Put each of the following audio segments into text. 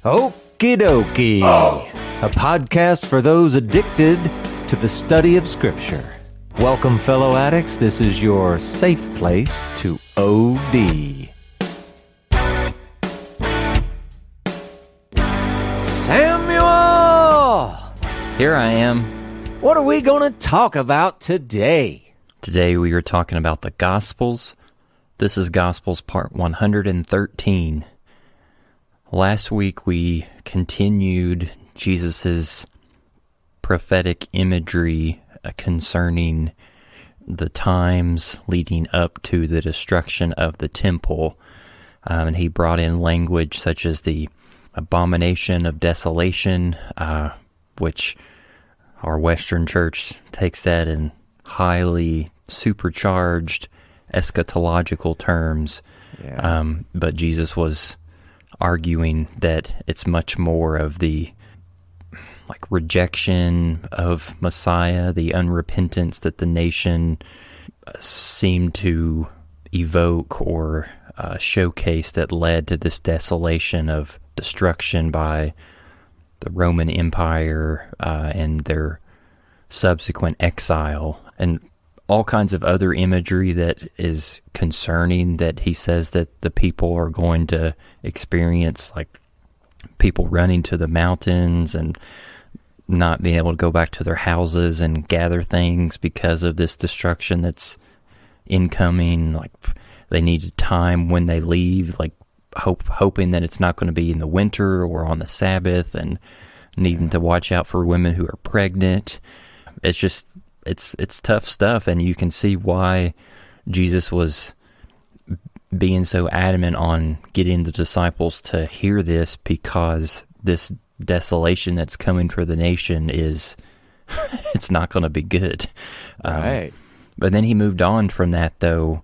Okie dokie, a podcast for those addicted to the study of Scripture. Welcome, fellow addicts. This is your safe place to OD. Samuel! Here I am. What are we going to talk about today? Today we are talking about the Gospels. This is Gospels part 113. Last week we continued Jesus' prophetic imagery concerning the times leading up to the destruction of the temple. And he brought in language such as the abomination of desolation, which our Western church takes that in highly supercharged eschatological terms. Yeah. But Jesus was arguing that it's much more of the rejection of Messiah, the unrepentance that the nation seemed to evoke or showcase that led to this desolation of destruction by the Roman Empire and their subsequent exile, and all kinds of other imagery that is concerning that he says that the people are going to experience, like people running to the mountains and not being able to go back to their houses and gather things because of this destruction that's incoming. Like they need time when they leave, like hoping that it's not going to be in the winter or on the Sabbath, and needing to watch out for women who are pregnant. It's just, it's tough stuff, and you can see why Jesus was being so adamant on getting the disciples to hear this, because this desolation that's coming for the nation is, it's not going to be good. Right. But then he moved on from that, though,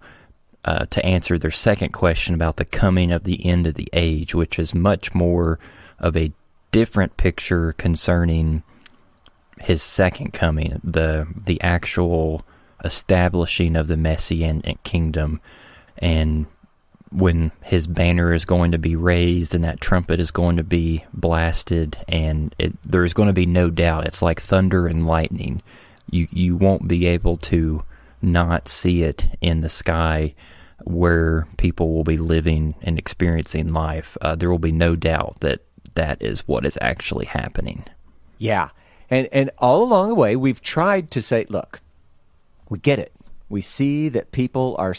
to answer their second question about the coming of the end of the age, which is much more of a different picture concerning his second coming, the actual establishing of the Messianic kingdom, and when his banner is going to be raised and that trumpet is going to be blasted, and there's going to be no doubt. It's like thunder and lightning. You won't be able to not see it in the sky where people will be living and experiencing life. There will be no doubt that is what is actually happening. Yeah. And all along the way, we've tried to say, look, we get it. We see that people are,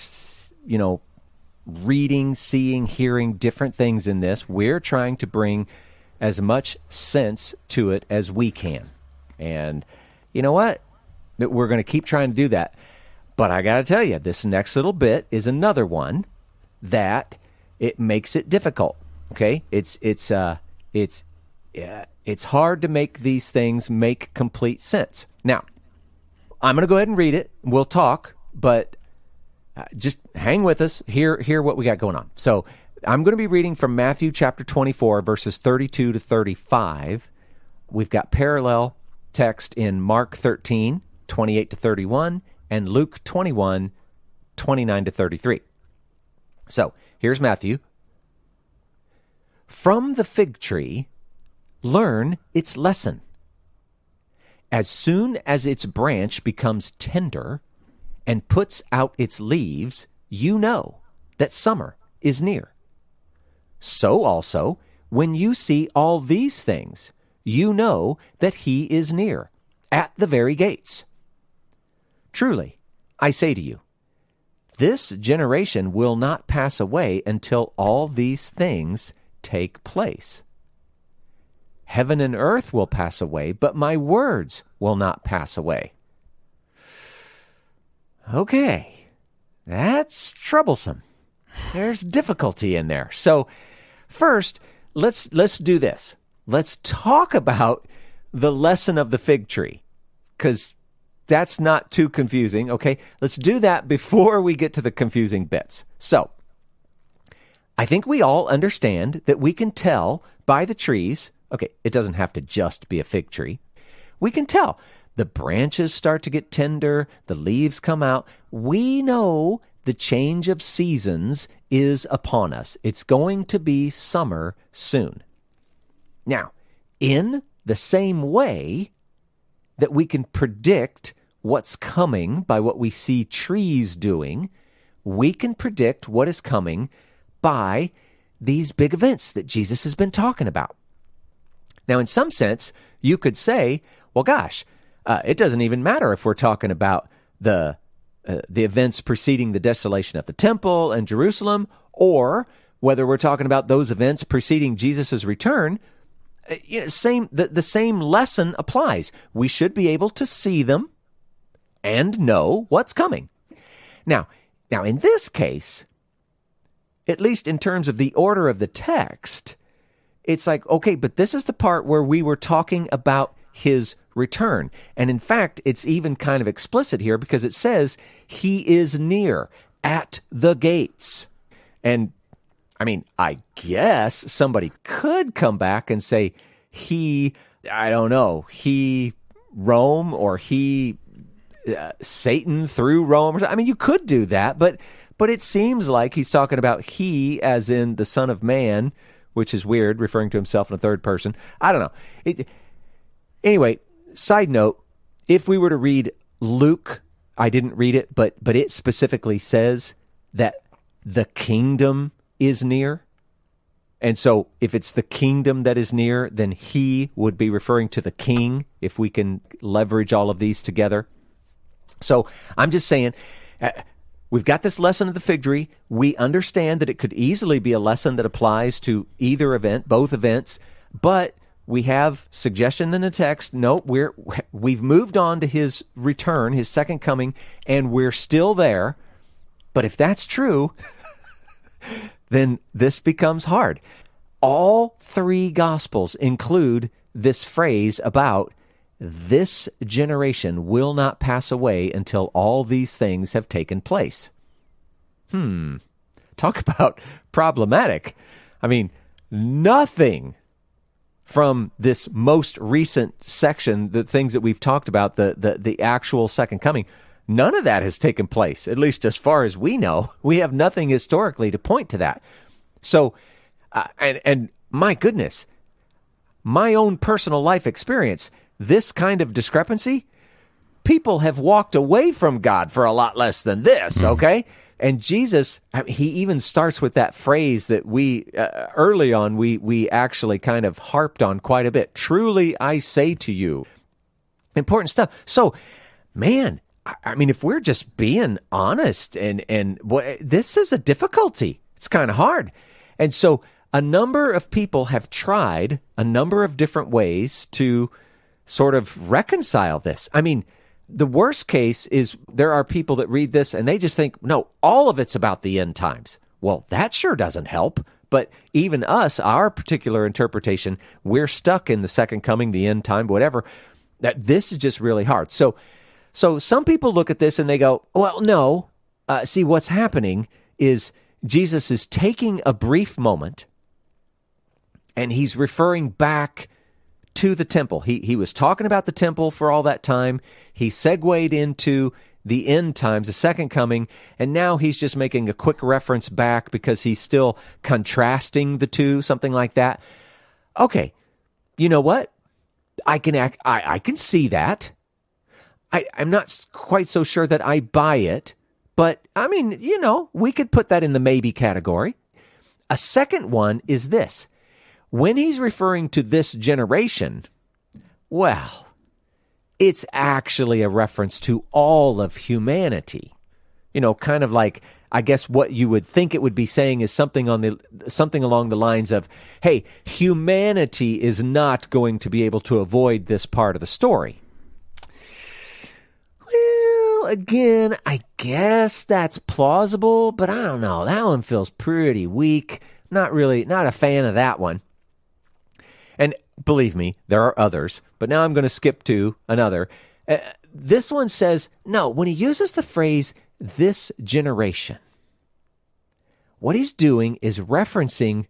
reading, seeing, hearing different things in this. We're trying to bring as much sense to it as we can. And you know what? We're going to keep trying to do that. But I got to tell you, this next little bit is another one that it makes it difficult. Okay? It's hard to make these things make complete sense. Now, I'm going to go ahead and read it. We'll talk, but just hang with us. Hear what we got going on. So I'm going to be reading from Matthew chapter 24, verses 32 to 35. We've got parallel text in Mark 13, 28 to 31, and Luke 21, 29 to 33. So here's Matthew. From the fig tree, learn its lesson. As soon as its branch becomes tender and puts out its leaves, you know that summer is near. So also, when you see all these things, you know that he is near, at the very gates. Truly, I say to you, this generation will not pass away until all these things take place. Heaven and earth will pass away, but my words will not pass away. Okay, that's troublesome. There's difficulty in there. So first, let's do this. Let's talk about the lesson of the fig tree, because that's not too confusing, okay? Let's do that before we get to the confusing bits. So I think we all understand that we can tell by the trees. Okay, it doesn't have to just be a fig tree. We can tell. The branches start to get tender, the leaves come out. We know the change of seasons is upon us. It's going to be summer soon. Now, in the same way that we can predict what's coming by what we see trees doing, we can predict what is coming by these big events that Jesus has been talking about. Now, in some sense, you could say, well, gosh, it doesn't even matter if we're talking about the events preceding the desolation of the temple and Jerusalem, or whether we're talking about those events preceding Jesus' return. The same lesson applies. We should be able to see them and know what's coming. Now, in this case, at least in terms of the order of the text, it's like, okay, but this is the part where we were talking about his return. And in fact, it's even kind of explicit here because it says he is near at the gates. And I mean, I guess somebody could come back and say he Rome, or he Satan through Rome. I mean, you could do that, but it seems like he's talking about he as in the Son of Man, which is weird, referring to himself in a third person. I don't know. Anyway, side note, if we were to read Luke, I didn't read it, but it specifically says that the kingdom is near. And so if it's the kingdom that is near, then he would be referring to the king, if we can leverage all of these together. So I'm just saying, we've got this lesson of the fig tree. We understand that it could easily be a lesson that applies to either event, both events, but we have suggestion in the text. No, we've moved on to his return, his second coming, and we're still there. But if that's true, then this becomes hard. All three Gospels include this phrase about this generation will not pass away until all these things have taken place. Talk about problematic. I mean, nothing from this most recent section, the things that we've talked about, the actual second coming, none of that has taken place, at least as far as we know. We have nothing historically to point to that. So, and my goodness, my own personal life experience, this kind of discrepancy, people have walked away from God for a lot less than this, okay? And Jesus, he even starts with that phrase that we, early on, we actually kind of harped on quite a bit. Truly, I say to you. Important stuff. So, man, I mean, if we're just being honest, and this is a difficulty. It's kind of hard. And so a number of people have tried a number of different ways to sort of reconcile this. I mean, the worst case is there are people that read this and they just think, no, all of it's about the end times. Well, that sure doesn't help. But even us, our particular interpretation, we're stuck in the second coming, the end time, whatever. That this is just really hard. So some people look at this and they go, well, no. See, what's happening is Jesus is taking a brief moment and he's referring back to the temple. He was talking about the temple for all that time. He segued into the end times, the second coming, and now he's just making a quick reference back because he's still contrasting the two, something like that. Okay, you know what? I can see that. I'm not quite so sure that I buy it, but I mean, we could put that in the maybe category. A second one is this. When he's referring to this generation, well, it's actually a reference to all of humanity. Kind of like, I guess what you would think it would be saying is something along the lines of, hey, humanity is not going to be able to avoid this part of the story. Well, again, I guess that's plausible, but I don't know. That one feels pretty weak. Not a fan of that one. And believe me, there are others, but now I'm going to skip to another. This one says, no, when he uses the phrase, this generation, what he's doing is referencing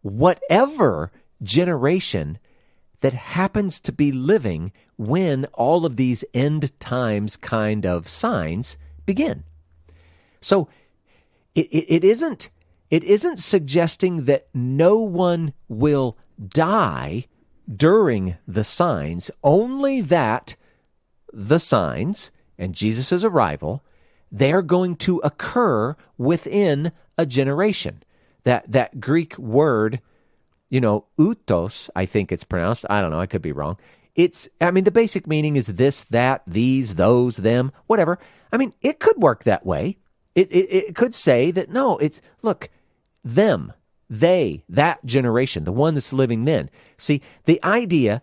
whatever generation that happens to be living when all of these end times kind of signs begin. So it isn't suggesting that no one will die during the signs, only that the signs and Jesus' arrival, they're going to occur within a generation. That Greek word, outos, I think it's pronounced. I don't know. I could be wrong. The basic meaning is this, that, these, those, them, whatever. It could work that way. It could say that, no, look, them, they, that generation, the one that's living then. See, the idea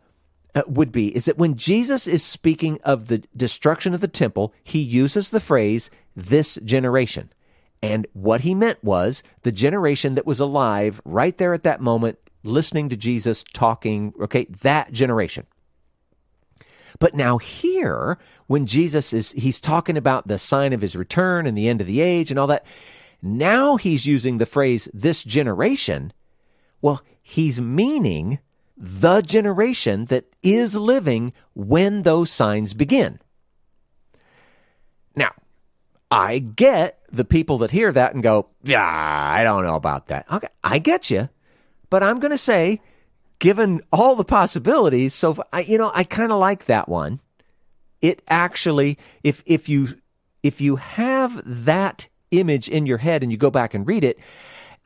is that when Jesus is speaking of the destruction of the temple, he uses the phrase, this generation. And what he meant was the generation that was alive right there at that moment, listening to Jesus talking, okay, that generation. But now here, when he's talking about the sign of his return and the end of the age and all that, now he's using the phrase, this generation. Well, he's meaning the generation that is living when those signs begin. Now, I get the people that hear that and go, yeah, I don't know about that. Okay, I get you, but I'm going to say, given all the possibilities, I kind of like that one. It actually, if you have that image in your head and you go back and read it,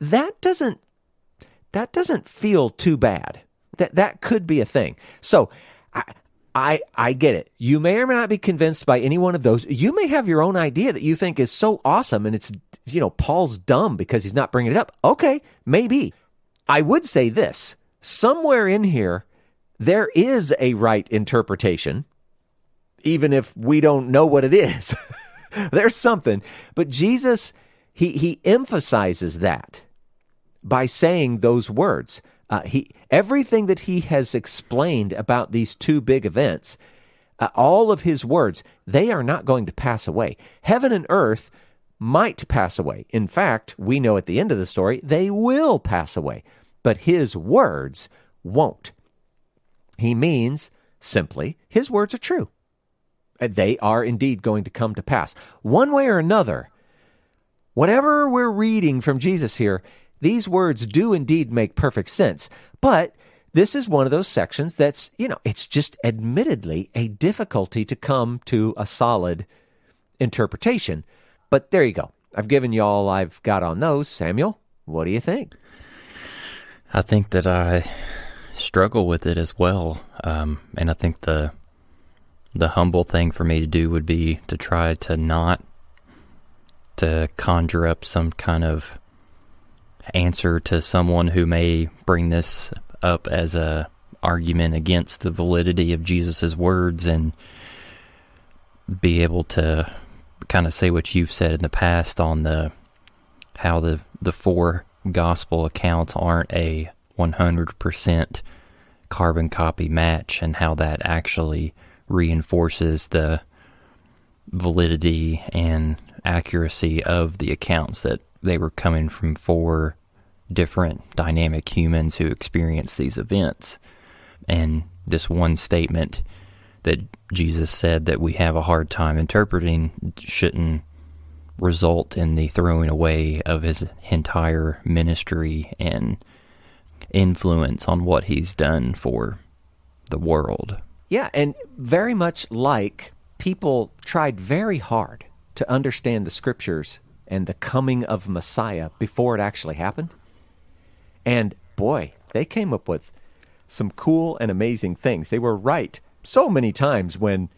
that doesn't feel too bad. That could be a thing. So I get it. You may or may not be convinced by any one of those. You may have your own idea that you think is so awesome, and it's, Paul's dumb because he's not bringing it up. Okay, maybe. I would say this. Somewhere in here, there is a right interpretation, even if we don't know what it is. There's something. But Jesus, he emphasizes that by saying those words. Everything that he has explained about these two big events, all of his words, they are not going to pass away. Heaven and earth might pass away. In fact, we know at the end of the story, they will pass away. But his words won't. He means simply, his words are true. They are indeed going to come to pass. One way or another, whatever we're reading from Jesus here, these words do indeed make perfect sense. But this is one of those sections that's, it's just admittedly a difficulty to come to a solid interpretation. But there you go. I've given you all I've got on those. Samuel, what do you think? I think that I struggle with it as well. And I think the humble thing for me to do would be to try to not to conjure up some kind of answer to someone who may bring this up as a argument against the validity of Jesus's words, and be able to kind of say what you've said in the past on how the four gospel accounts aren't a 100% carbon copy match, and how that actually reinforces the validity and accuracy of the accounts, that they were coming from four different dynamic humans who experienced these events. And this one statement that Jesus said that we have a hard time interpreting shouldn't result in the throwing away of his entire ministry and influence on what he's done for the world. Yeah, and very much like people tried very hard to understand the scriptures and the coming of Messiah before it actually happened. And boy, they came up with some cool and amazing things. They were right so many times when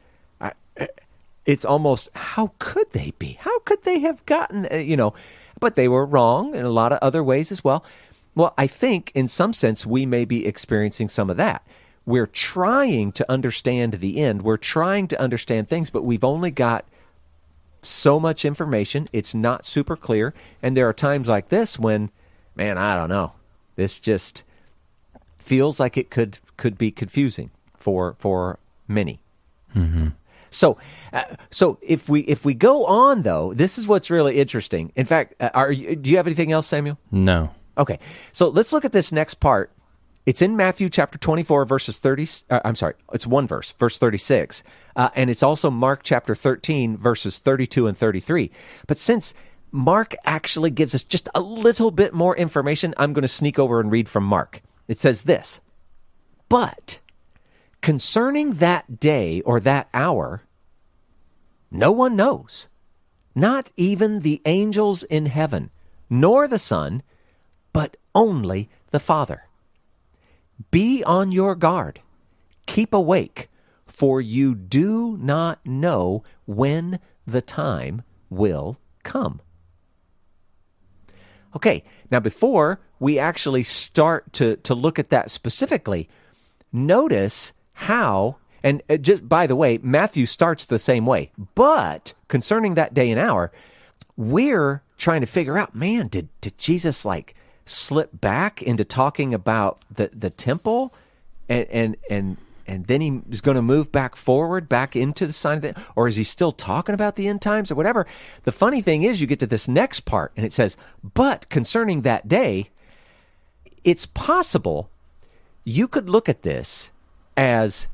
it's almost, how could they be? How could they have gotten, but they were wrong in a lot of other ways as well. Well, I think in some sense we may be experiencing some of that. We're trying to understand the end. We're trying to understand things, but we've only got so much information. It's not super clear. And there are times like this when, man, I don't know. This just feels like it could be confusing for many. Mm-hmm. So if we go on though, this is what's really interesting. In fact, do you have anything else, Samuel? No. Okay. So let's look at this next part. It's in Matthew chapter 24, verses 30. It's one verse 36. And it's also Mark chapter 13, verses 32 and 33. But since Mark actually gives us just a little bit more information, I'm going to sneak over and read from Mark. It says this, "But concerning that day or that hour, no one knows, not even the angels in heaven, nor the Son, but only the Father. Be on your guard, keep awake, for you do not know when the time will come." Okay, now before we actually start to look at that specifically, notice how, and just by the way, Matthew starts the same way, but concerning that day and hour, we're trying to figure out, man, did Jesus like slip back into talking about the temple and then he is going to move back forward, back into the sign of the, or is he still talking about the end times or whatever? The funny thing is you get to this next part and it says, "But concerning that day," it's possible you could look at this as,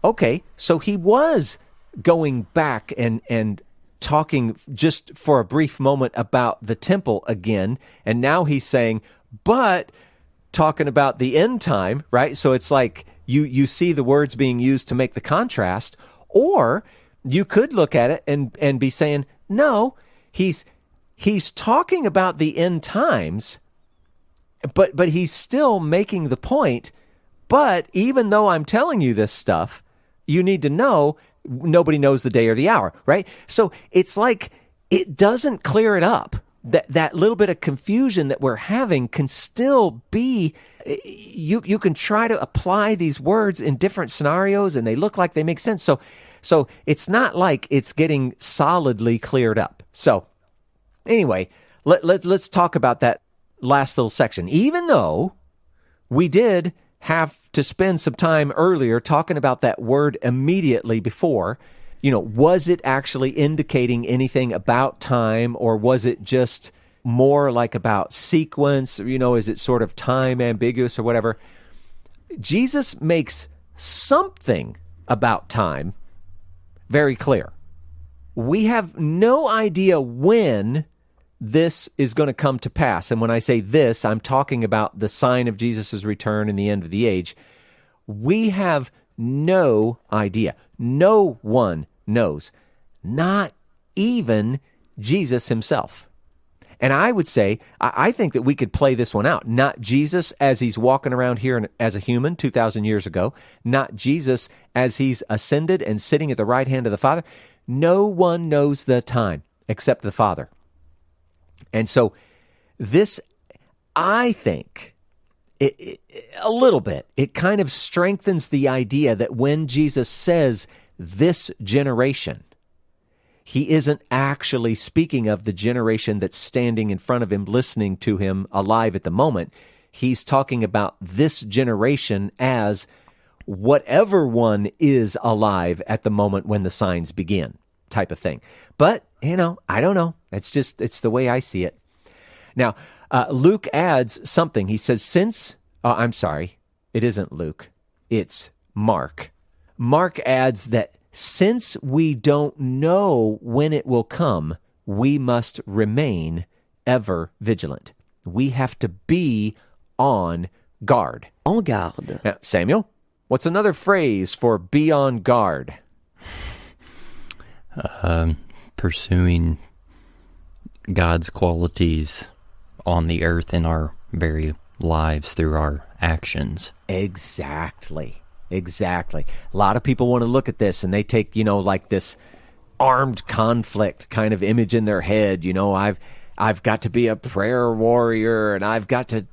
okay, so he was going back and talking just for a brief moment about the temple again, and now he's saying, but talking about the end time, right? So it's like you see the words being used to make the contrast, or you could look at it and be saying, no, he's talking about the end times, but he's still making the point, but even though I'm telling you this stuff, you need to know nobody knows the day or the hour, right? So it's like it doesn't clear it up. That little bit of confusion that we're having can still be, you can try to apply these words in different scenarios and they look like they make sense. So it's not like it's getting solidly cleared up. So anyway, let's talk about that last little section. Even though we did have to spend some time earlier talking about that word immediately before, was it actually indicating anything about time, or was it just more like about sequence? Is it sort of time ambiguous or whatever? Jesus makes something about time very clear. We have no idea when this is going to come to pass. And when I say this, I'm talking about the sign of Jesus' return and the end of the age. We have no idea. No one knows, not even Jesus himself. And I would say, I think that we could play this one out. Not Jesus as he's walking around here as a human 2,000 years ago. Not Jesus as he's ascended and sitting at the right hand of the Father. No one knows the time except the Father. And so this, I think, a little bit, it kind of strengthens the idea that when Jesus says this generation, he isn't actually speaking of the generation that's standing in front of him, listening to him alive at the moment. He's talking about this generation as whatever one is alive at the moment when the signs begin, type of thing. But, I don't know. It's the way I see it. Now, Luke adds something. He says, I'm sorry, it isn't Luke. It's Mark. Mark adds that since we don't know when it will come, we must remain ever vigilant. We have to be on guard. En garde. Now, Samuel, what's another phrase for be on guard? Pursuing God's qualities on the earth in our very lives through our actions. Exactly. A lot of people want to look at this and they take, like this armed conflict kind of image in their head. I've got to be a prayer warrior and I've got to,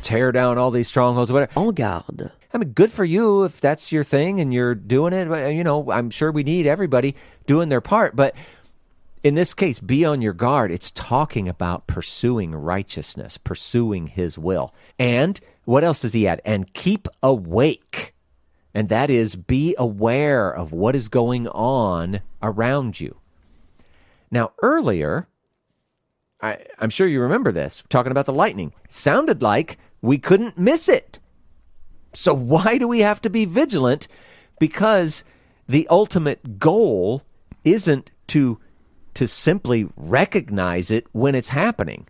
tear down all these strongholds, whatever. En garde. I mean, good for you if that's your thing and you're doing it. I'm sure we need everybody doing their part. But in this case, be on your guard. It's talking about pursuing righteousness, pursuing his will. And what else does he add? And keep awake. And that is, be aware of what is going on around you. Now, earlier, I'm sure you remember this, talking about the lightning. It sounded like we couldn't miss it. So why do we have to be vigilant? Because the ultimate goal isn't to simply recognize it when it's happening.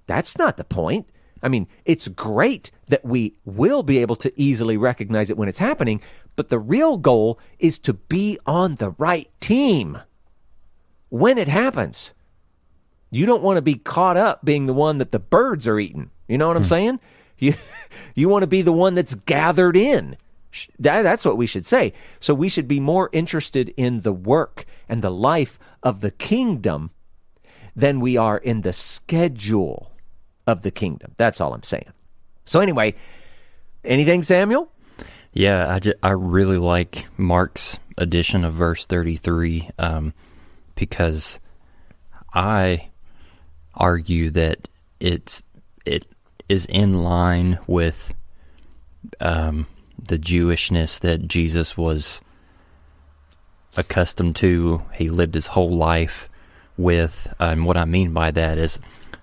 That's not the point. I mean, it's great that we will be able to easily recognize it when it's happening, but the real goal is to be on the right team when it happens. You don't want to be caught up being the one that the birds are eating. You know what I'm saying? You want to be the one that's gathered in. That's what we should say. So we should be more interested in the work and the life of the kingdom than we are in the schedule of the kingdom. That's all I'm saying. So anyway, anything, Samuel? Yeah, I really like Mark's addition of verse 33 because I argue that it is in line with the Jewishness that Jesus was accustomed to. He lived his whole life with. And what I mean by that is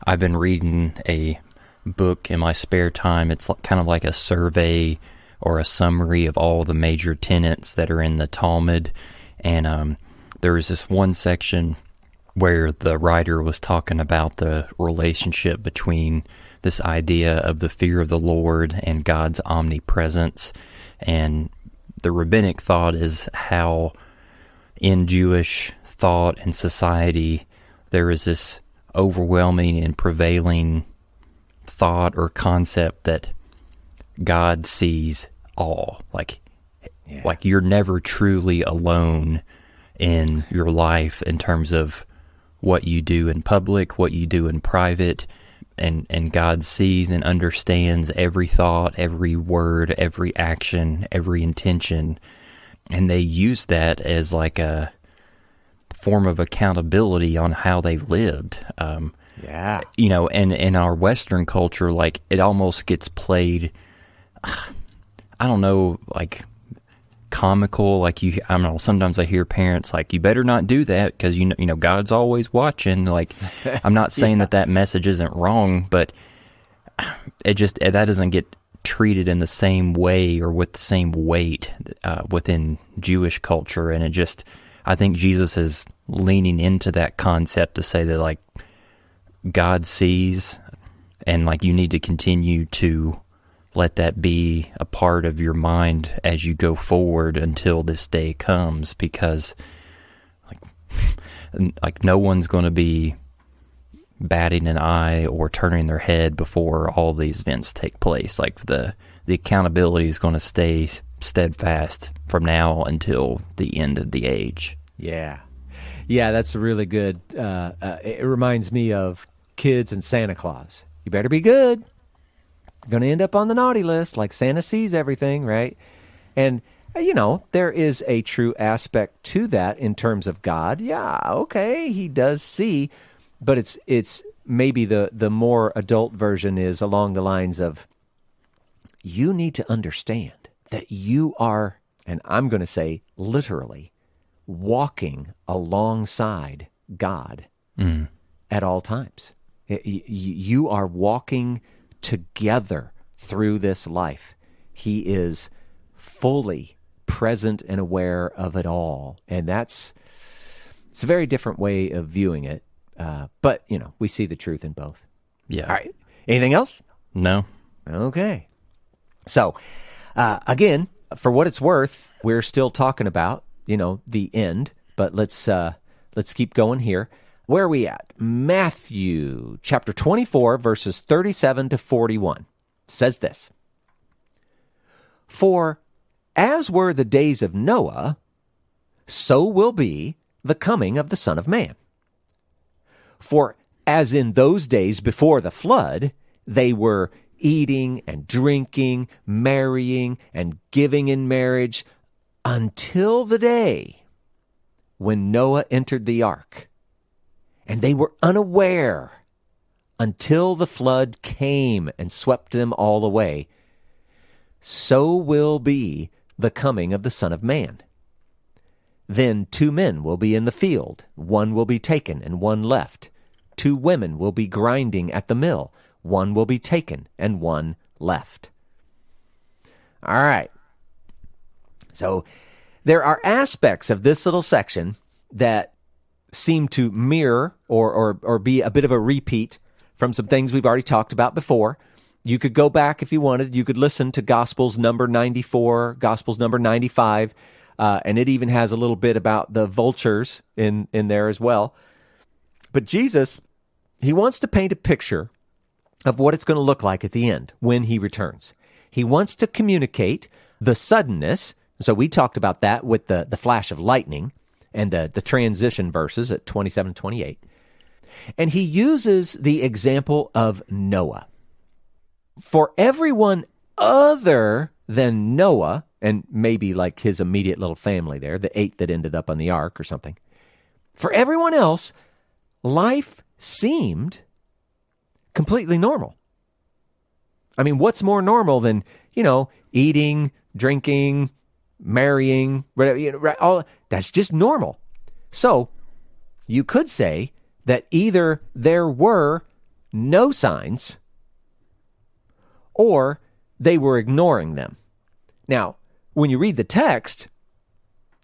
I've been reading a book in my spare time. It's kind of like a survey or a summary of all the major tenets that are in the Talmud. And there was this one section where the writer was talking about the relationship between this idea of the fear of the Lord and God's omnipresence. And the rabbinic thought is how in Jewish thought and society there is this overwhelming and prevailing thought or concept that God sees all. Like you're never truly alone in your life in terms of what you do in public, what you do in private, and God sees and understands every thought, every word, every action, every intention. And they use that as like a form of accountability on how they lived. You know, and in our Western culture, like it almost gets played, I don't know, like comical. Like I don't know, sometimes I hear parents like, you better not do that because you know God's always watching. Like I'm not saying that message isn't wrong, but that doesn't get treated in the same way or with the same weight within Jewish culture. And I think Jesus is leaning into that concept to say that like God sees, and like you need to continue to let that be a part of your mind as you go forward until this day comes, because like no one's going to be batting an eye or turning their head before all these events take place. Like the accountability is going to stay steadfast from now until the end of the age. Yeah, that's really good. It reminds me of kids and Santa Claus. You better be good. You're going to end up on the naughty list, like Santa sees everything, right? And, you know, there is a true aspect to that in terms of God. Yeah, okay, he does see, but it's maybe the more adult version is along the lines of, you need to understand that you are, and I'm going to say literally, walking alongside God at all times. You are walking together through this life. He is fully present and aware of it all. And it's a very different way of viewing it. But, you know, we see the truth in both. Yeah. All right. Anything else? No. Okay. So, again, for what it's worth, we're still talking about, you know, the end, but let's keep going here. Where are we at? Matthew chapter 24, verses 37 to 41 says this. For as were the days of Noah, so will be the coming of the Son of Man. For as in those days before the flood, they were eating and drinking, marrying and giving in marriage until the day when Noah entered the ark. And they were unaware until the flood came and swept them all away. So will be the coming of the Son of Man. Then 2 men will be in the field, one will be taken and one left. 2 women will be grinding at the mill, one will be taken and one left. All right. So there are aspects of this little section that seem to mirror or be a bit of a repeat from some things we've already talked about before. You could go back if you wanted. You could listen to Gospels number 94, Gospels number 95, and it even has a little bit about the vultures in there as well. But Jesus, he wants to paint a picture of what it's going to look like at the end when he returns. He wants to communicate the suddenness. So we talked about that with the flash of lightning and the transition verses at 27 and 28. And he uses the example of Noah. For everyone other than Noah, and maybe like his immediate little family there, the 8 that ended up on the ark or something, for everyone else, life seemed completely normal. I mean, what's more normal than, eating, drinking, marrying, all that's just normal. So you could say that either there were no signs or they were ignoring them. Now, when you read the text,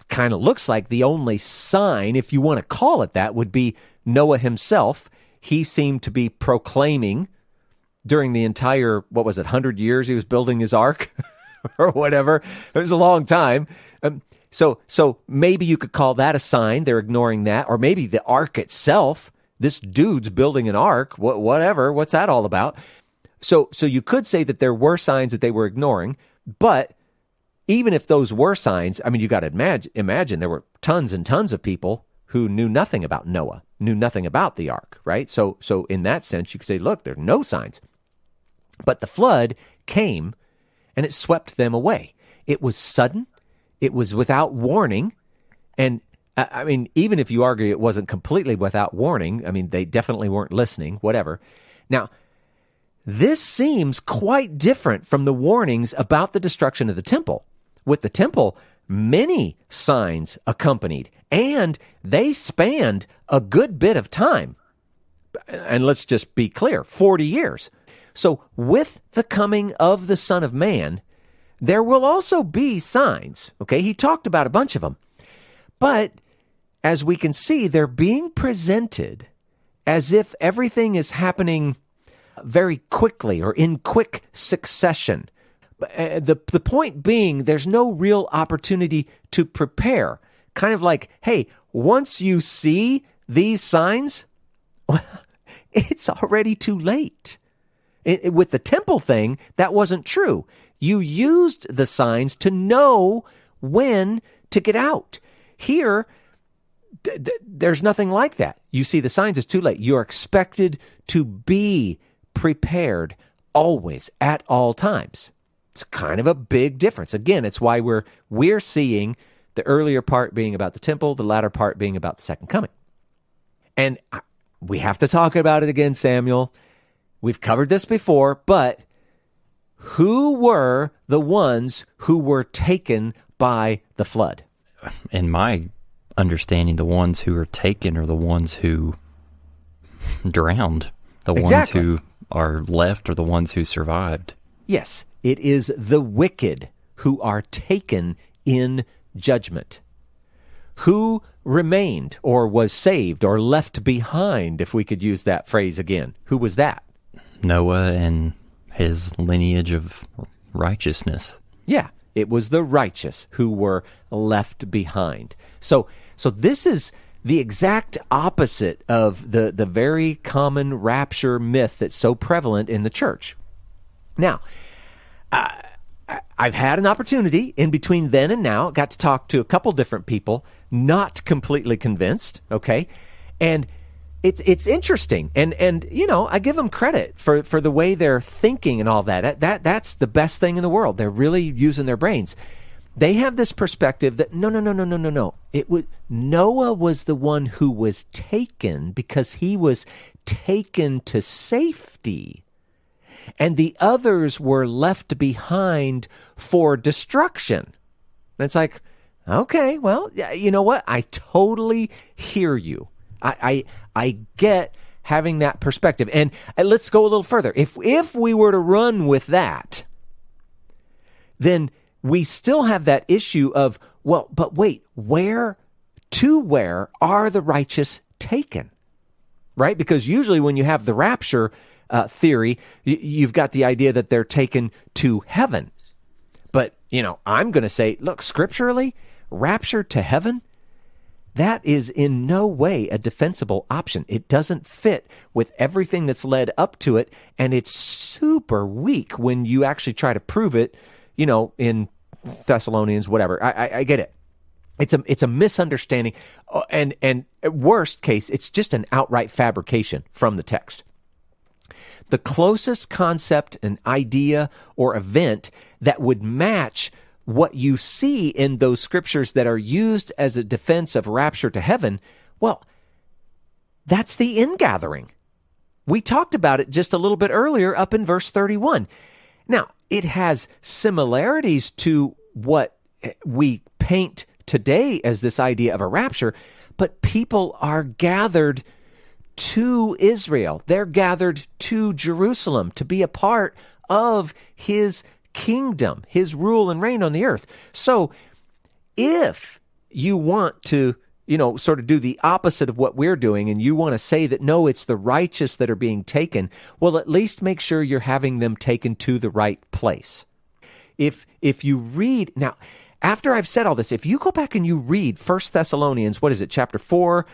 it kind of looks like the only sign, if you want to call it that, would be Noah himself. He seemed to be proclaiming during the entire, 100 years he was building his ark or whatever. It was a long time. So maybe you could call that a sign. They're ignoring that. Or maybe the ark itself, this dude's building an ark, whatever. What's that all about? So you could say that there were signs that they were ignoring, but even if those were signs, I mean, you got to imagine there were tons and tons of people who knew nothing about Noah, knew nothing about the ark, right? So in that sense, you could say, look, there's no signs. But the flood came and it swept them away. It was sudden. It was without warning. And I mean, even if you argue it wasn't completely without warning, I mean, they definitely weren't listening, whatever. Now, this seems quite different from the warnings about the destruction of the temple. With the temple, many signs accompanied, and they spanned a good bit of time. And let's just be clear, 40 years. So with the coming of the Son of Man, there will also be signs. Okay, he talked about a bunch of them. But as we can see, they're being presented as if everything is happening very quickly or in quick succession. The point being, there's no real opportunity to prepare. Kind of like, hey, once you see these signs, it's already too late. With the temple thing, that wasn't true. You used the signs to know when to get out. Here, there's nothing like that. You see the signs, it's too late. You're expected to be prepared always, at all times. It's kind of a big difference. Again, it's why we're seeing the earlier part being about the temple, the latter part being about the second coming. And we have to talk about it again, Samuel. We've covered this before, but who were the ones who were taken by the flood? In my understanding, the ones who are taken are the ones who drowned. The Exactly. ones who are left are the ones who survived. Yes, it is the wicked who are taken in judgment. Who remained or was saved or left behind, if we could use that phrase again? Who was that? Noah and his lineage of righteousness. Yeah, it was the righteous who were left behind. So this is the exact opposite of the very common rapture myth that's so prevalent in the church. Now, I've had an opportunity in between then and now, got to talk to a couple different people, not completely convinced, okay? And it's interesting. And I give them credit for the way they're thinking and all that. That's the best thing in the world. They're really using their brains. They have this perspective that no. Noah was the one who was taken because he was taken to safety, and the others were left behind for destruction. And it's like, okay, well, you know what? I totally hear you. I get having that perspective. And let's go a little further. If we were to run with that, then we still have that issue of, well, but wait, where are the righteous taken? Right? Because usually when you have the rapture, theory, you've got the idea that they're taken to heaven. But, I'm going to say, look, scripturally, rapture to heaven, that is in no way a defensible option. It doesn't fit with everything that's led up to it, and it's super weak when you actually try to prove it, in Thessalonians, whatever. I get it. It's a misunderstanding, and at worst case, it's just an outright fabrication from the text. The closest concept, an idea, or event that would match what you see in those scriptures that are used as a defense of rapture to heaven, well, that's the ingathering. We talked about it just a little bit earlier up in verse 31. Now, it has similarities to what we paint today as this idea of a rapture, but people are gathered to Israel. They're gathered to Jerusalem to be a part of his kingdom, his rule and reign on the earth. So if you want to, sort of do the opposite of what we're doing, and you want to say that, no, it's the righteous that are being taken, well, at least make sure you're having them taken to the right place. If you read, now, after I've said all this, if you go back and you read 1 Thessalonians, chapter 4,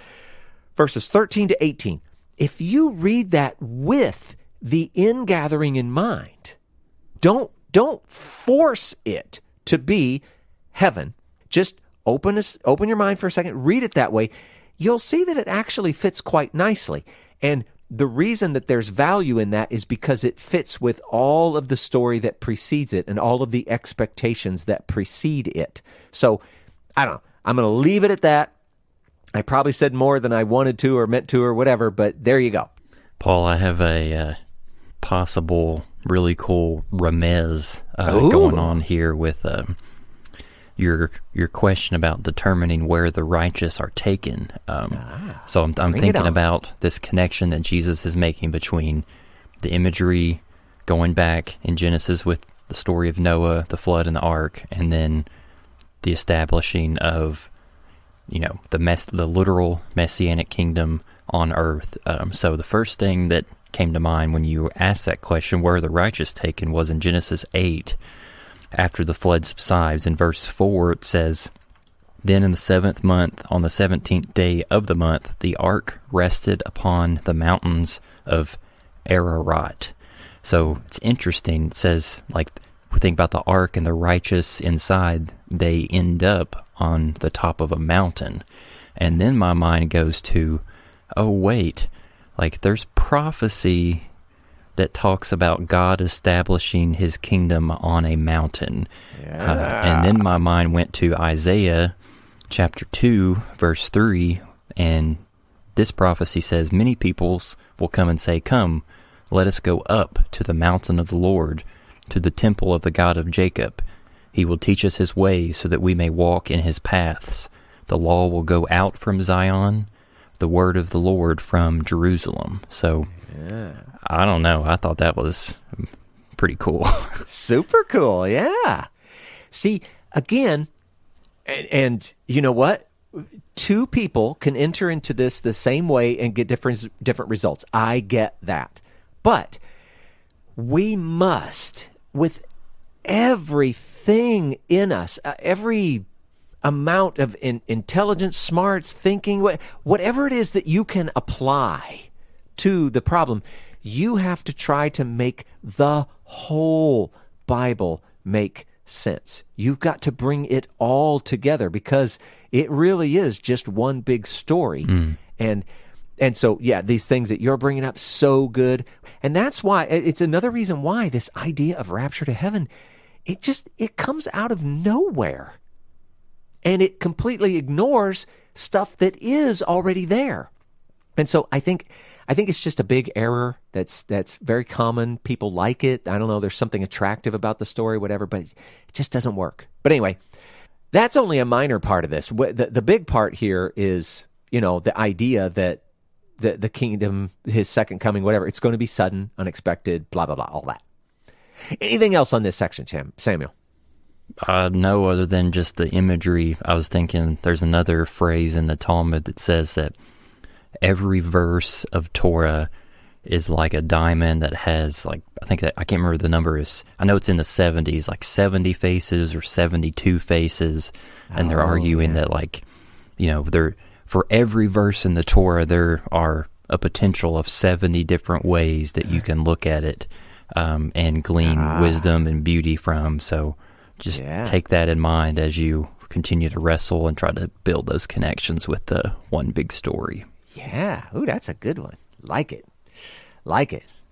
verses 13 to 18, if you read that with the ingathering in mind, don't force it to be heaven. Just open your mind for a second, read it that way. You'll see that it actually fits quite nicely. And the reason that there's value in that is because it fits with all of the story that precedes it and all of the expectations that precede it. So, I don't know. I'm going to leave it at that. I probably said more than I wanted to or meant to or whatever, but there you go. Paul, I have a possible really cool remez going on here with your question about determining where the righteous are taken. So I'm thinking about this connection that Jesus is making between the imagery going back in Genesis with the story of Noah, the flood, and the ark, and then the establishing of the literal messianic kingdom on earth. So the first thing that came to mind when you asked that question, where are the righteous taken, was in Genesis 8, after the flood subsides. In verse 4, it says, "Then in the 7th month, on the 17th day of the month, the ark rested upon the mountains of Ararat." So it's interesting. It says, think about the ark and the righteous inside, they end up on the top of a mountain. And then my mind goes to, oh, wait, there's prophecy that talks about God establishing his kingdom on a mountain. Yeah. And then my mind went to Isaiah chapter 2, verse 3, and this prophecy says, "Many peoples will come and say, 'Come, let us go up to the mountain of the Lord, to the temple of the God of Jacob. He will teach us his ways so that we may walk in his paths. The law will go out from Zion, the word of the Lord from Jerusalem." So, I don't know. I thought that was pretty cool. Super cool, yeah. See, again, and you know what? Two people can enter into this the same way and get different results. I get that. But we must, with everything in us, every amount of intelligence, smarts, thinking, whatever it is that you can apply to the problem, you have to try to make the whole Bible make sense. You've got to bring it all together because it really is just one big story. And so, yeah, these things that you're bringing up, so good. And that's why, it's another reason why this idea of rapture to heaven, it comes out of nowhere. And it completely ignores stuff that is already there. And so I think it's just a big error that's very common. People like it. I don't know, there's something attractive about the story, whatever, but it just doesn't work. But anyway, that's only a minor part of this. The big part here is, the idea that the kingdom, his second coming, whatever, it's going to be sudden, unexpected, blah, blah, blah, all that. Anything else on this section, Samuel? No, other than just the imagery. I was thinking there's another phrase in the Talmud that says that every verse of Torah is like a diamond that has like, I can't remember the number is, I know it's in the 70s, like 70 faces or 72 faces. And they're arguing that like, for every verse in the Torah, there are a potential of 70 different ways that you can look at it and glean wisdom and beauty from. So just take that in mind as you continue to wrestle and try to build those connections with the one big story. Yeah. Ooh, that's a good one. Like it.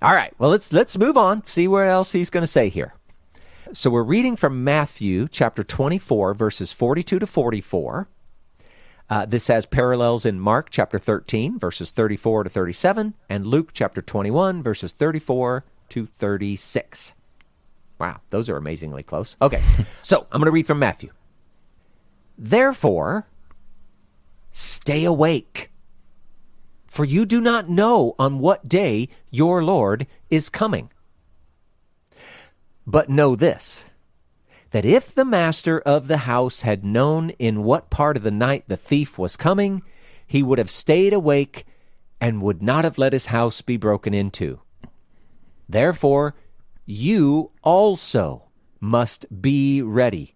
All right. Well, let's move on. See what else he's going to say here. So we're reading from Matthew chapter 24, verses 42 to 44. This has parallels in Mark chapter 13, verses 34 to 37, and Luke chapter 21, verses 34 to 36. Wow, those are amazingly close. Okay, so I'm going to read from Matthew. Therefore, stay awake, for you do not know on what day your Lord is coming. But know this, that if the master of the house had known in what part of the night the thief was coming, he would have stayed awake and would not have let his house be broken into. Therefore, you also must be ready,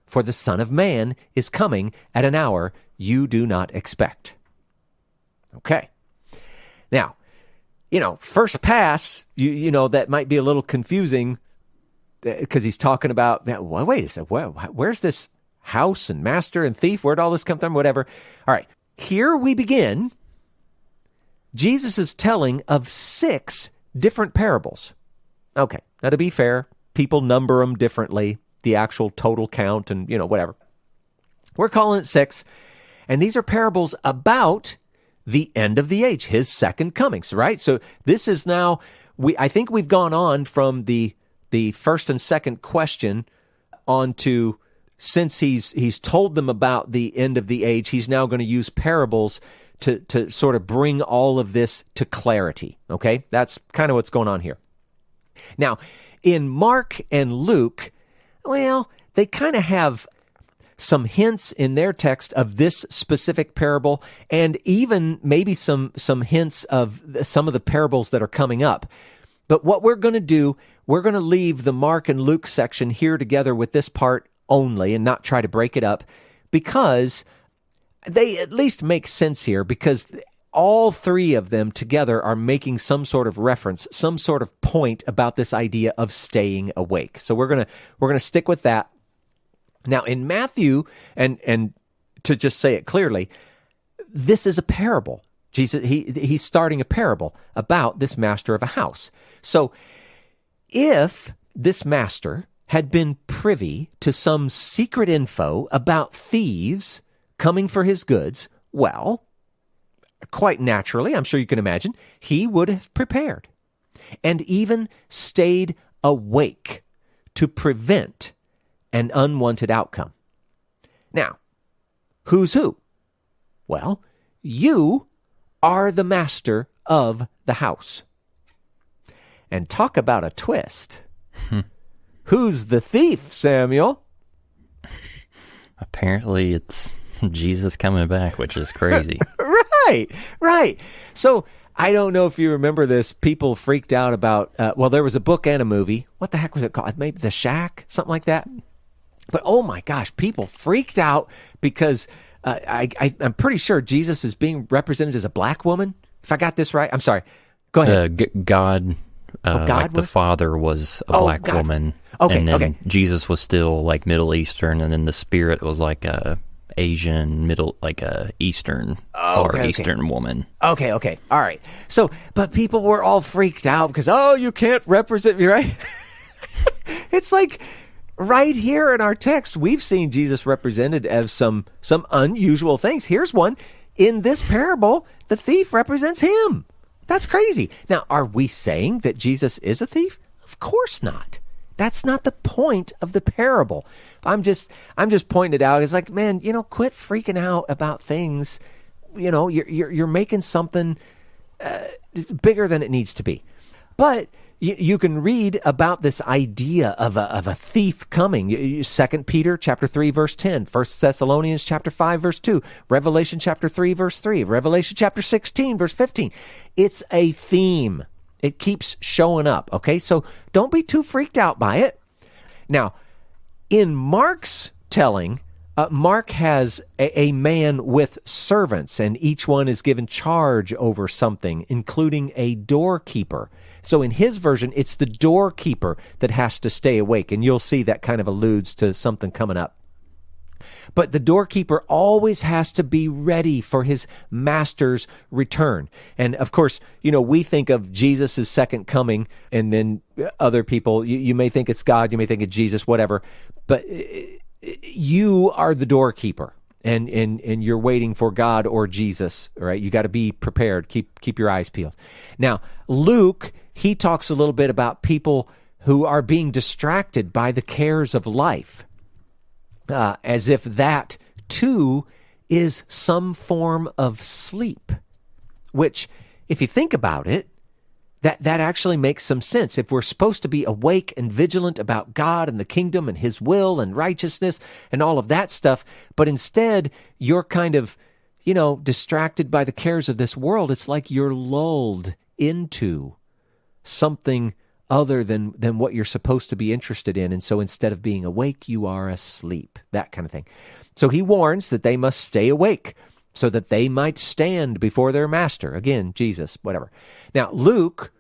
for the Son of Man is coming at an hour you do not expect. Okay. Now, first pass, that might be a little confusing because he's talking about, well, wait a second, where's this house and master and thief? Where'd all this come from? Whatever. All right. Here we begin. Jesus is telling of 6 different parables. Okay. Now, to be fair, people number them differently, the actual total count and, whatever. We're calling it 6. And these are parables about the end of the age, his second comings, right? So this is now, I think we've gone on from the first and second question on to, since he's told them about the end of the age, he's now going to use parables to sort of bring all of this to clarity, okay? That's kind of what's going on here. Now, in Mark and Luke, well, they kind of have some hints in their text of this specific parable, and even maybe some hints of some of the parables that are coming up. But what we're going to do, we're going to leave the Mark and Luke section here together with this part only and not try to break it up, because they at least make sense here, because all 3 of them together are making some sort of reference, some sort of point about this idea of staying awake. So we're going to stick with that. Now, in Matthew, and to just say it clearly, this is a parable. Jesus, he's starting a parable about this master of a house. So if this master had been privy to some secret info about thieves coming for his goods, well, quite naturally, I'm sure you can imagine, he would have prepared and even stayed awake to prevent an unwanted outcome. Now, who's who? Well, you are the master of the house. And talk about a twist. Who's the thief, Samuel? Apparently it's Jesus coming back, which is crazy. Right. So I don't know if you remember this. People freaked out about, there was a book and a movie. What the heck was it called? Maybe The Shack, something like that. But oh my gosh, people freaked out because I'm pretty sure Jesus is being represented as a black woman. If I got this right, I'm sorry. Go ahead. God, like the Father was a black woman, and then Jesus was still like Middle Eastern, and then the Spirit was like a Asian, like a Eastern or Eastern woman. Okay, all right. So, but people were all freaked out because you can't represent me, right? It's like, right here in our text, we've seen Jesus represented as some unusual things. Here's one. In this parable, the thief represents him. That's crazy. Now, are we saying that Jesus is a thief? Of course not. That's not the point of the parable. I'm just pointing it out. It's like, man, quit freaking out about things. You're making something bigger than it needs to be. But You can read about this idea of a thief coming. 2 Peter chapter 3, verse 10, 1 Thessalonians chapter 5, verse 2, Revelation chapter 3, verse 3, Revelation chapter 16, verse 15. It's a theme. It keeps showing up, okay? So don't be too freaked out by it. Now, in Mark's telling, Mark has a man with servants, and each one is given charge over something, including a doorkeeper. So in his version, it's the doorkeeper that has to stay awake, and you'll see that kind of alludes to something coming up. But the doorkeeper always has to be ready for his master's return. And of course, we think of Jesus' second coming, and then other people, you may think it's God, you may think it's Jesus, whatever, but you are the doorkeeper, and you're waiting for God or Jesus, right? You got to be prepared. Keep your eyes peeled. Now, Luke, he talks a little bit about people who are being distracted by the cares of life, as if that too is some form of sleep, which, if you think about it, that actually makes some sense. If we're supposed to be awake and vigilant about God and the kingdom and his will and righteousness and all of that stuff, but instead you're kind of, distracted by the cares of this world, it's like you're lulled into something other than what you're supposed to be interested in. And so instead of being awake, you are asleep, that kind of thing. So he warns that they must stay awake so that they might stand before their master. Again, Jesus, whatever. Now, Luke,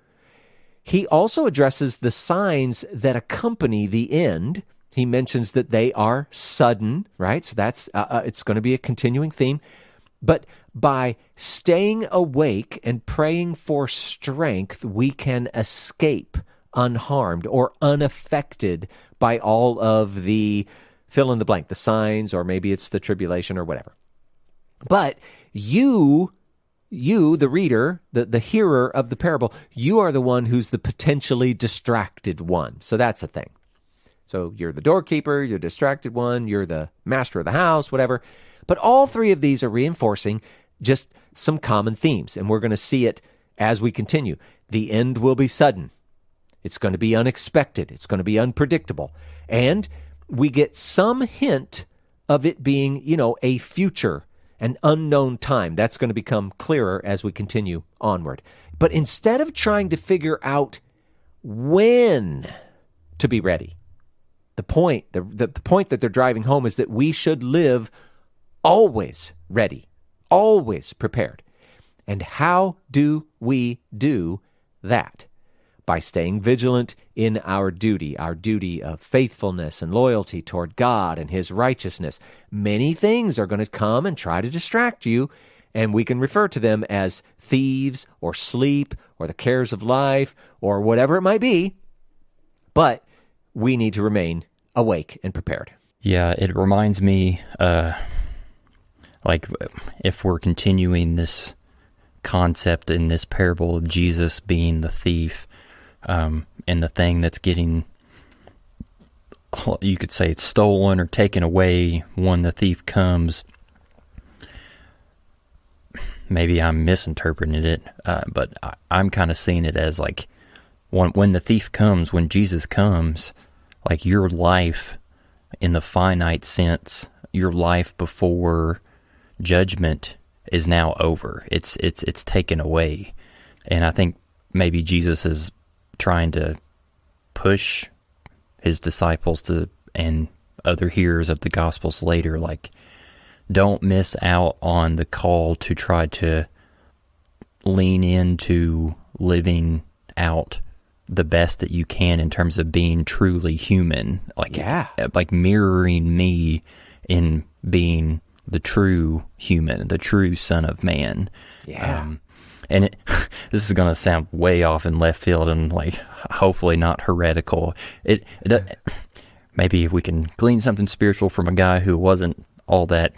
he also addresses the signs that accompany the end. He mentions that they are sudden, right? So that's it's going to be a continuing theme. But by staying awake and praying for strength, we can escape unharmed or unaffected by all of the fill in the blank, the signs, or maybe it's the tribulation or whatever. But you, the reader, the hearer of the parable, you are the one who's the potentially distracted one. So that's a thing. So you're the doorkeeper, you're the distracted one, you're the master of the house, whatever. But all three of these are reinforcing just some common themes, and we're going to see it as we continue. The end will be sudden. It's going to be unexpected. It's going to be unpredictable. And we get some hint of it being, a future, an unknown time. That's going to become clearer as we continue onward. But instead of trying to figure out when to be ready, the point that they're driving home is that we should live always ready, always prepared. And how do we do that? By staying vigilant in our duty of faithfulness and loyalty toward God and his righteousness. Many things are going to come and try to distract you, and we can refer to them as thieves or sleep or the cares of life or whatever it might be, but we need to remain awake and prepared. Yeah, it reminds me, if we're continuing this concept in this parable of Jesus being the thief, and the thing that's getting, you could say it's stolen or taken away when the thief comes. Maybe I'm misinterpreting it, but I'm kind of seeing it as like when the thief comes, when Jesus comes, like your life in the finite sense, your life before judgment is now over. It's taken away. And I think maybe Jesus is trying to push his disciples and other hearers of the Gospels later, like, don't miss out on the call to try to lean into living out the best that you can in terms of being truly human, like mirroring me in being the true human, the true Son of Man. And this is going to sound way off in left field and hopefully not heretical. Maybe if we can glean something spiritual from a guy who wasn't all that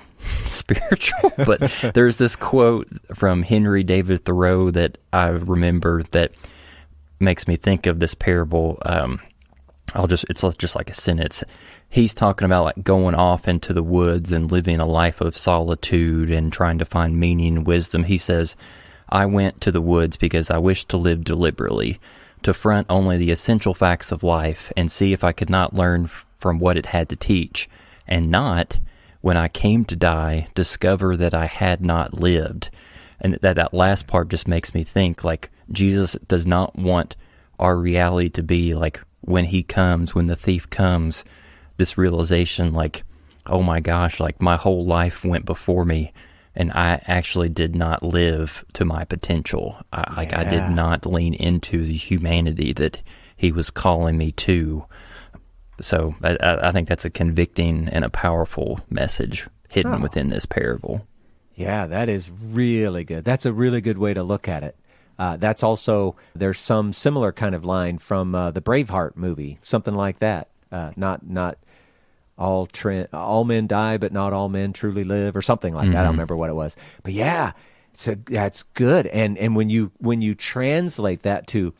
spiritual, but there's this quote from Henry David Thoreau that I remember that makes me think of this parable. It's just like a sentence. He's talking about going off into the woods and living a life of solitude and trying to find meaning and wisdom. He says, I went to the woods because I wished to live deliberately, to front only the essential facts of life and see if I could not learn from what it had to teach, and not, when I came to die, discover that I had not lived. And that last part just makes me think, like, Jesus does not want our reality to be like when he comes, when the thief comes, this realization like, oh my gosh, like my whole life went before me and I actually did not live to my potential. I did not lean into the humanity that he was calling me to. So I think that's a convicting and a powerful message hidden within this parable. Yeah, that is really good. That's a really good way to look at it. That's also, there's some similar kind of line from the Braveheart movie, something like that. Not all men die, but not all men truly live, or something like that. I don't remember what it was. But yeah, that's good. And when you translate that to,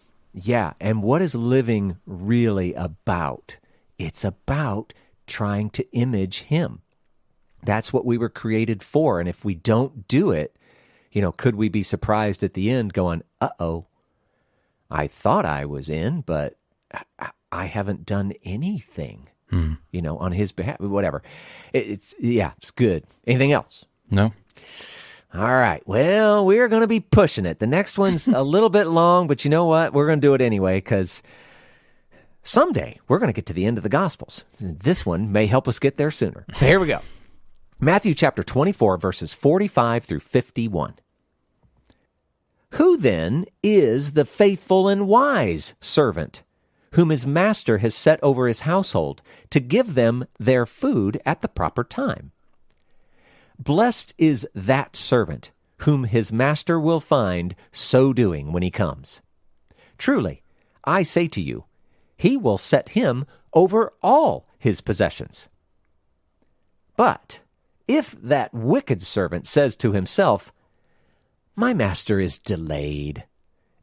and what is living really about? It's about trying to image him. That's what we were created for. And if we don't do it, could we be surprised at the end going, uh-oh, I thought I was in, but I haven't done anything, on his behalf, whatever. It's good. Anything else? No. All right. Well, we're going to be pushing it. The next one's a little bit long, but you know what? We're going to do it anyway, because someday we're going to get to the end of the Gospels. This one may help us get there sooner. So here we go. Matthew chapter 24, verses 45 through 51. Who then is the faithful and wise servant, whom his master has set over his household to give them their food at the proper time? Blessed is that servant whom his master will find so doing when he comes. Truly, I say to you, he will set him over all his possessions. But if that wicked servant says to himself, my master is delayed,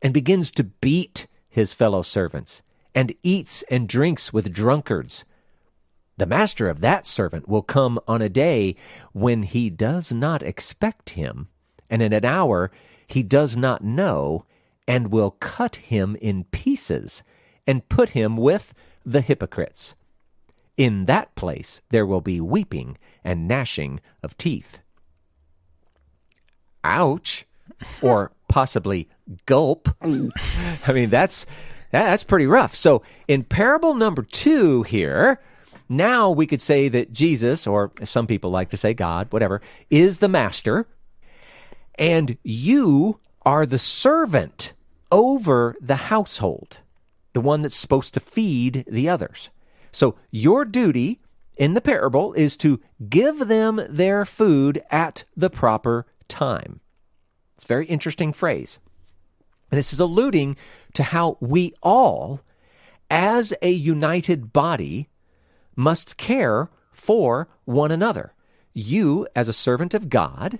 and begins to beat his fellow servants, and eats and drinks with drunkards, the master of that servant will come on a day when he does not expect him, and in an hour he does not know, and will cut him in pieces, and put him with the hypocrites. In that place there will be weeping and gnashing of teeth. Ouch. Or possibly gulp. I mean, that's pretty rough. So in parable number 2 here, now we could say that Jesus, or some people like to say God, whatever, is the master, and you are the servant over the household, the one that's supposed to feed the others. So your duty in the parable is to give them their food at the proper time. It's a very interesting phrase. And this is alluding to how we all, as a united body, must care for one another. You, as a servant of God,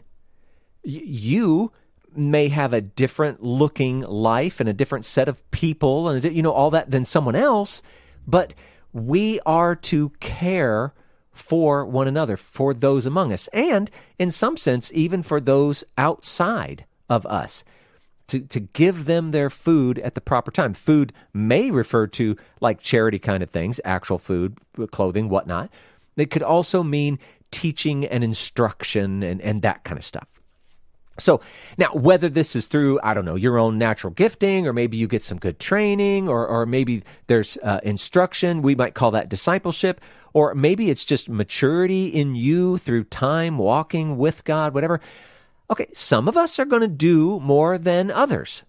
you may have a different looking life and a different set of people and all that than someone else, but we are to care for one another, for those among us, and in some sense, even for those outside of us, to give them their food at the proper time. Food may refer to like charity kind of things, actual food, clothing, whatnot. It could also mean teaching and instruction and that kind of stuff. So now, whether this is through, I don't know, your own natural gifting, or maybe you get some good training, or maybe there's instruction, we might call that discipleship, or maybe it's just maturity in you through time walking with God, whatever. Okay, some of us are going to do more than others.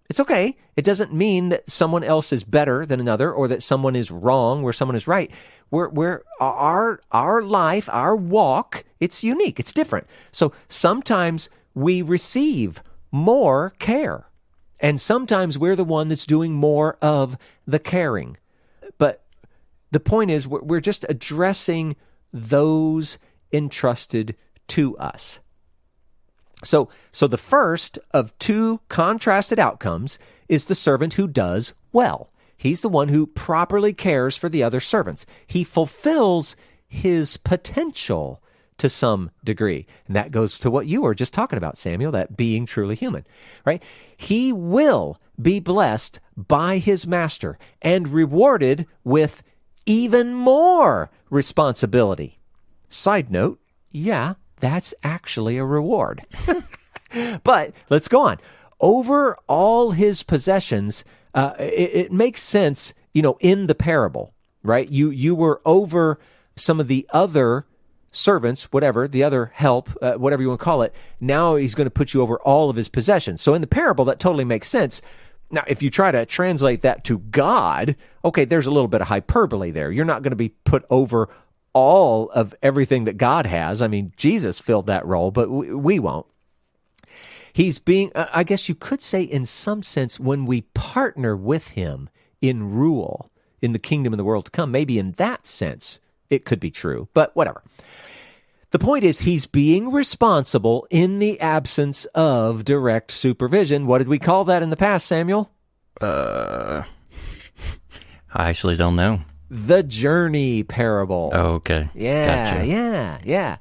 It's okay. It doesn't mean that someone else is better than another, or that someone is wrong where someone is right. Our life, our walk, it's unique. It's different. So sometimes we receive more care, and sometimes we're the one that's doing more of the caring. But the point is, we're just addressing those entrusted to us. So the first of 2 contrasted outcomes is the servant who does well. He's the one who properly cares for the other servants. He fulfills his potential to some degree. And that goes to what you were just talking about, Samuel, that being truly human, right? He will be blessed by his master and rewarded with even more responsibility. Side note, yeah, that's actually a reward. But let's go on. Over all his possessions, it makes sense, in the parable, right? You were over some of the other servants, whatever, the other help, whatever you want to call it. Now he's going to put you over all of his possessions. So in the parable, that totally makes sense. Now, if you try to translate that to God, okay, there's a little bit of hyperbole there. You're not going to be put over all of everything that God has. I mean, Jesus filled that role, but we won't. He's being, I guess you could say in some sense, when we partner with him in rule in the kingdom and the world to come, maybe in that sense, it could be true, but whatever. The point is, he's being responsible in the absence of direct supervision. What did we call that in the past, Samuel? I actually don't know. The journey parable. Oh, okay. Yeah, Gotcha. yeah.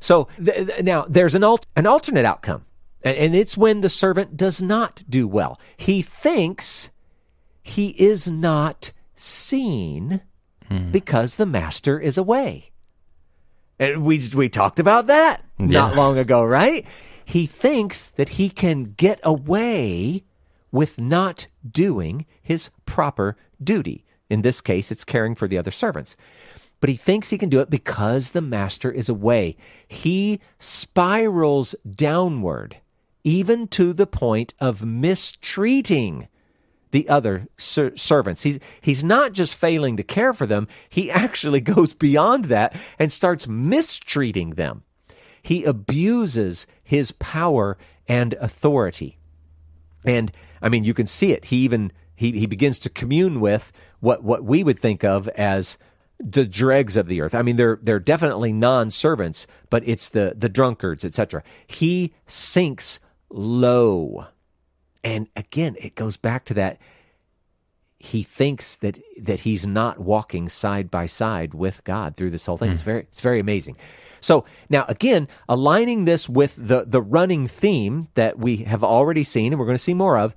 So now there's an alternate outcome, and it's when the servant does not do well. He thinks he is not seen because the master is away. And we talked about that not long ago, right? He thinks that he can get away with not doing his proper duty. In this case, it's caring for the other servants. But he thinks he can do it because the master is away. He spirals downward, even to the point of mistreating the other servants. He's not just failing to care for them, he actually goes beyond that and starts mistreating them. He abuses his power and authority. And, I mean, you can see it. He begins to commune with what we would think of as the dregs of the earth. I mean, they're definitely non-servants, but it's the drunkards, etc. He sinks low. And again, it goes back to that. He thinks that he's not walking side by side with God through this whole thing. It's very amazing. So now, again, aligning this with the running theme that we have already seen, and we're going to see more of,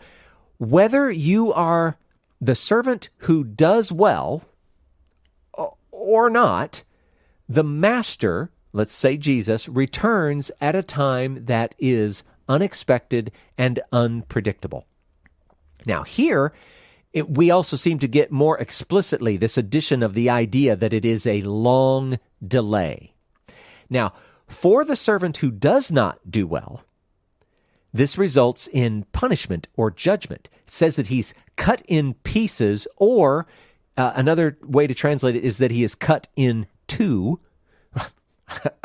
whether you are the servant who does well or not, the master, let's say Jesus, returns at a time that is unexpected and unpredictable. Now here, we also seem to get more explicitly this addition of the idea that it is a long delay. Now, for the servant who does not do well, this results in punishment or judgment. It says that he's cut in pieces, or another way to translate it is that he is cut in two.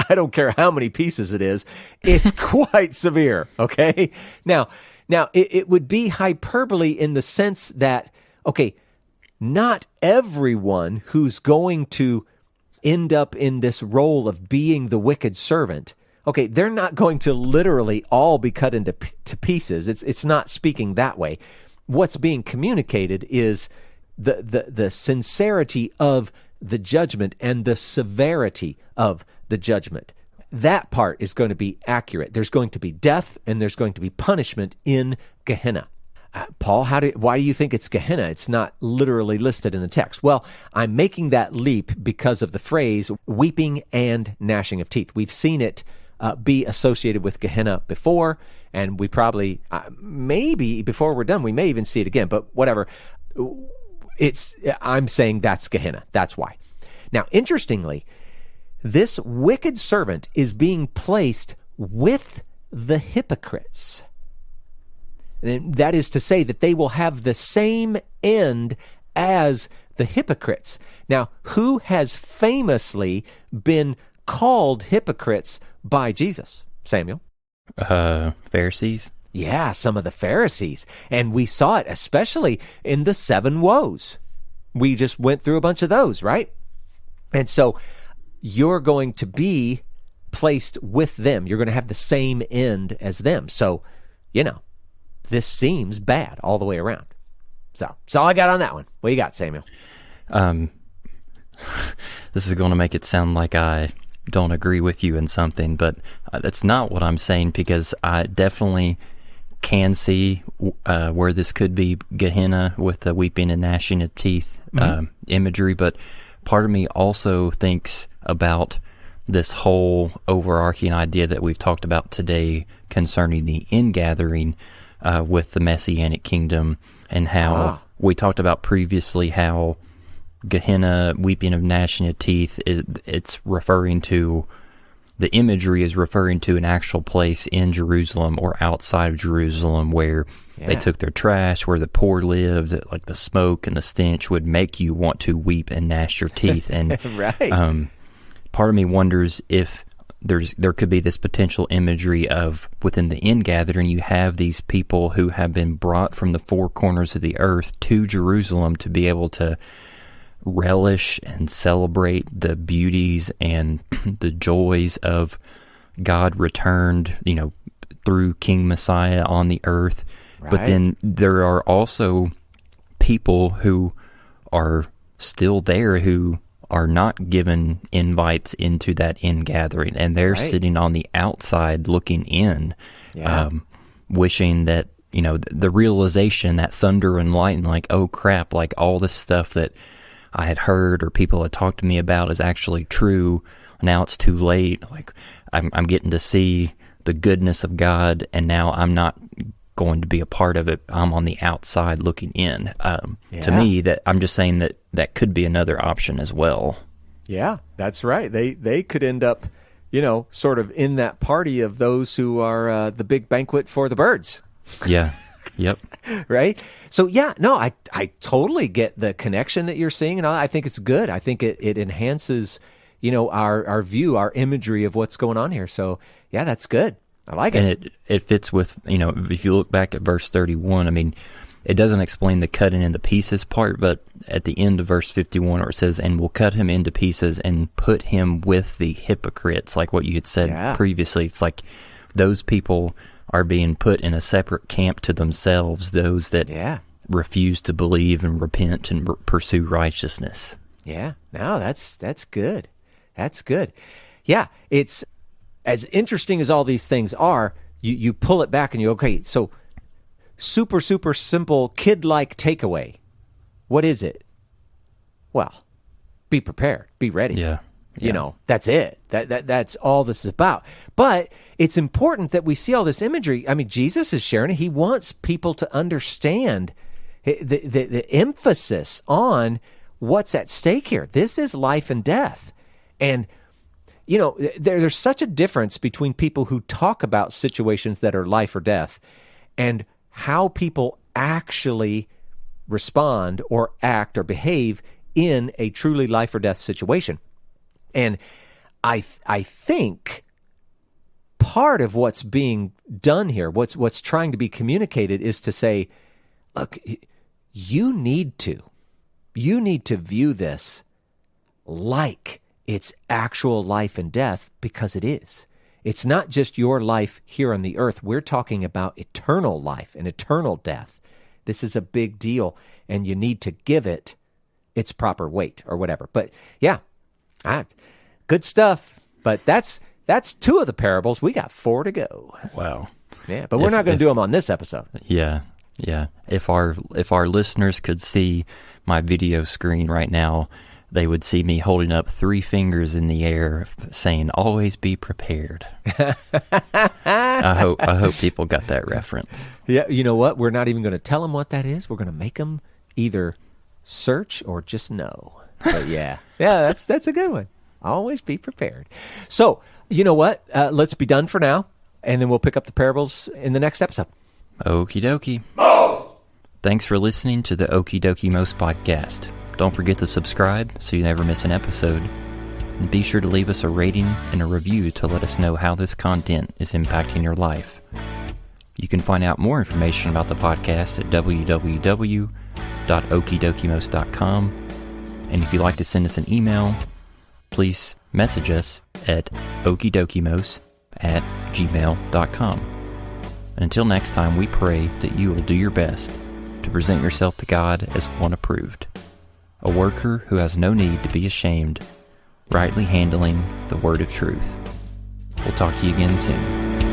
I don't care how many pieces it is. It's quite severe, okay? Now, it would be hyperbole in the sense that, okay, not everyone who's going to end up in this role of being the wicked servant, okay, they're not going to literally all be cut into pieces. It's not speaking that way. What's being communicated is the sincerity of the judgment and the severity of the judgment. That part is going to be accurate. There's going to be death and there's going to be punishment in Gehenna. Paul, why do you think it's Gehenna? It's not literally listed in the text. Well, I'm making that leap because of the phrase weeping and gnashing of teeth. We've seen it be associated with Gehenna before, and we probably, maybe before we're done, we may even see it again, but whatever. I'm saying that's Gehenna. That's why. Now, interestingly, this wicked servant is being placed with the hypocrites. And that is to say that they will have the same end as the hypocrites. Now, who has famously been called hypocrites by Jesus, Samuel? Pharisees. Yeah, some of the Pharisees. And we saw it especially in the 7 woes. We just went through a bunch of those, right? And so you're going to be placed with them. You're going to have the same end as them. So, this seems bad all the way around. So that's all I got on that one. What do you got, Samuel? This is going to make it sound like I don't agree with you in something, but that's not what I'm saying, because I definitely can see where this could be Gehenna with the weeping and gnashing of teeth imagery, but part of me also thinks about this whole overarching idea that we've talked about today concerning the ingathering with the Messianic kingdom, and how we talked about previously how Gehenna, weeping of gnashing of teeth, it's referring to, the imagery is referring to an actual place in Jerusalem or outside of Jerusalem where they took their trash, where the poor lived. Like the smoke and the stench would make you want to weep and gnash your teeth. And right. Part of me wonders if there could be this potential imagery of, within the ingathering, you have these people who have been brought from the four corners of the earth to Jerusalem to be able to relish and celebrate the beauties and the joys of God returned, through King Messiah on the earth. Right. But then there are also people who are still there who are not given invites into that ingathering, and they're sitting on the outside looking in, wishing that, the realization, that thunder and lightning, like, oh crap, like all this stuff that I had heard or people had talked to me about is actually true. Now it's too late. Like I'm getting to see the goodness of God, and now I'm not going to be a part of it. I'm on the outside looking in. To me, that I'm just saying that could be another option as well. Yeah, that's right. They could end up, sort of in that party of those who are the big banquet for the birds. Yeah. Yep. Right? So, I totally get the connection that you're seeing, and I think it's good. I think it enhances, our view, our imagery of what's going on here. So, yeah, that's good. I like it. And it fits with, if you look back at verse 31, I mean, it doesn't explain the cutting into pieces part, but at the end of verse 51, where it says, and we'll cut him into pieces and put him with the hypocrites, like what you had said previously. It's like those people are being put in a separate camp to themselves, those that refuse to believe and repent and pursue righteousness. Yeah, no, that's good. That's good. Yeah, it's as interesting as all these things are, you pull it back and you go, okay, so super, super simple, kid-like takeaway. What is it? Well, be prepared, be ready. Yeah. That's it. That's all this is about. But it's important that we see all this imagery. I mean, Jesus is sharing it. He wants people to understand the emphasis on what's at stake here. This is life and death. And, there's such a difference between people who talk about situations that are life or death and how people actually respond or act or behave in a truly life or death situation. And I think part of what's being done here, what's trying to be communicated, is to say, look, you need to view this like it's actual life and death, because it is. It's not just your life here on the earth. We're talking about eternal life and eternal death. This is a big deal, and you need to give it its proper weight or whatever. But yeah, good stuff. But that's two of the parables. We got 4 to go. Wow. Yeah, but we're not going to do them on this episode. Yeah. If our listeners could see my video screen right now, they would see me holding up 3 fingers in the air saying, always be prepared. I hope people got that reference. Yeah, you know what? We're not even going to tell them what that is. We're going to make them either search or just know. But yeah, that's a good one. Always be prepared. So, you know what? Let's be done for now, and then we'll pick up the parables in the next episode. Okie dokie. Thanks for listening to the Okie Dokie Most podcast. Don't forget to subscribe so you never miss an episode. And be sure to leave us a rating and a review to let us know how this content is impacting your life. You can find out more information about the podcast at www.okiedokimos.com. And if you'd like to send us an email, please message us at okiedokimos@gmail.com. And until next time, we pray that you will do your best to present yourself to God as one approved, a worker who has no need to be ashamed, rightly handling the word of truth. We'll talk to you again soon.